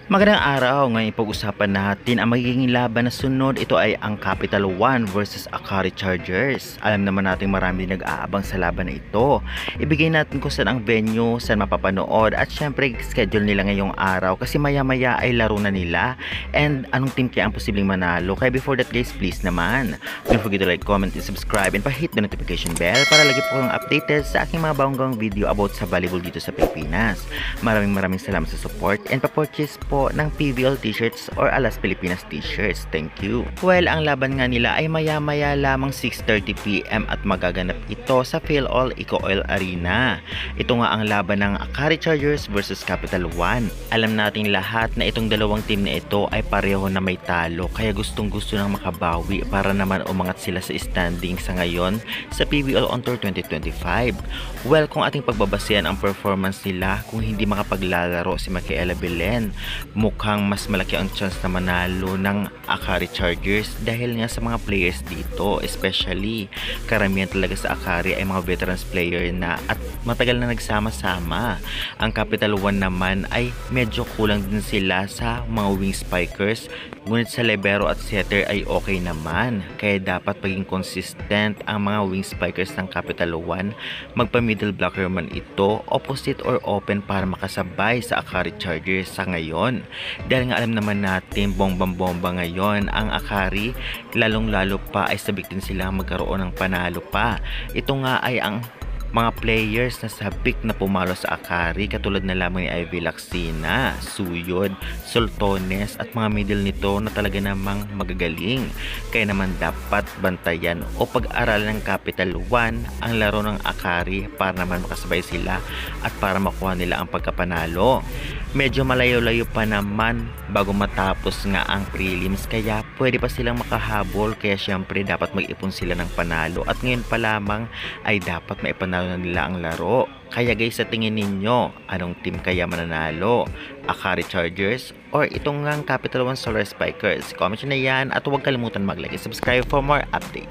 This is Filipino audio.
Magandang araw, ngayon pag-usapan natin ang magiging laban na sunod. Ito ay ang Capital One versus Akari Chargers. Alam naman natin marami nag-aabang sa laban na ito. Ibigay natin kung saan ang venue, saan mapapanood, at syempre schedule nila ngayong araw kasi maya-maya ay laro na nila. And anong team kaya ang posibleng manalo? Kaya before that guys, please naman, don't forget to like, comment, and subscribe, and pa-hit the notification bell para lagi po kang updated sa aking mga bagong video about sa volleyball dito sa Pilipinas. Maraming salamat sa support and pa-purchase po ng PVL t-shirts or Alas Pilipinas t-shirts. Thank you. Well, ang laban nga nila ay maya-maya lamang 6:30 PM at magaganap ito sa PhilAll Eco Oil Arena. Ito nga ang laban ng Akari Chargers versus Capital One. Alam nating lahat na itong dalawang team na ito ay pareho na may talo, kaya gustong-gusto nang makabawi para naman umangat sila sa standing sa ngayon sa PVL On Tour 2025. Well, kung ating pagbabasehan ang performance nila, kung hindi makapaglalaro si Micaela Belen, mukhang mas malaki ang chance na manalo ng Akari Chargers dahil nga sa mga players dito, especially karamihan talaga sa Akari ay mga veterans player na at matagal na nagsama-sama. Ang Capital One naman ay medyo kulang din sila sa mga wing spikers, ngunit sa libero at setter ay okay naman, kaya dapat maging consistent ang mga wing spikers ng Capital One. Magpa middle blocker man ito, opposite or open para makasabay sa Akari Chargers sa ngayon. Dahil nga alam naman natin bombang-bomba ngayon ang Akari, lalong-lalo pa ay sabik din sila magkaroon ng panalo pa. Ito nga ay ang mga players na sabik na pumalo sa Akari, katulad na lamang ni Ivy Laxina, Suyod, Sultones at mga middle nito na talaga namang magagaling. Kaya naman dapat bantayan o pag-aralan ng Capital One ang laro ng Akari para naman makasabay sila at para makuha nila ang pagkapanalo. Medyo malayo-layo pa naman bago matapos nga ang prelims, kaya pwede pa silang makahabol, kaya syempre dapat mag-ipon sila ng panalo at ngayon pa lamang ay dapat maipanalo na nila ang laro. Kaya guys, sa tingin ninyo, anong team kaya mananalo? Akari Chargers or itong nga Capital One Solar Spikers? Comment nyo na yan at huwag kalimutan mag-like and subscribe for more updates.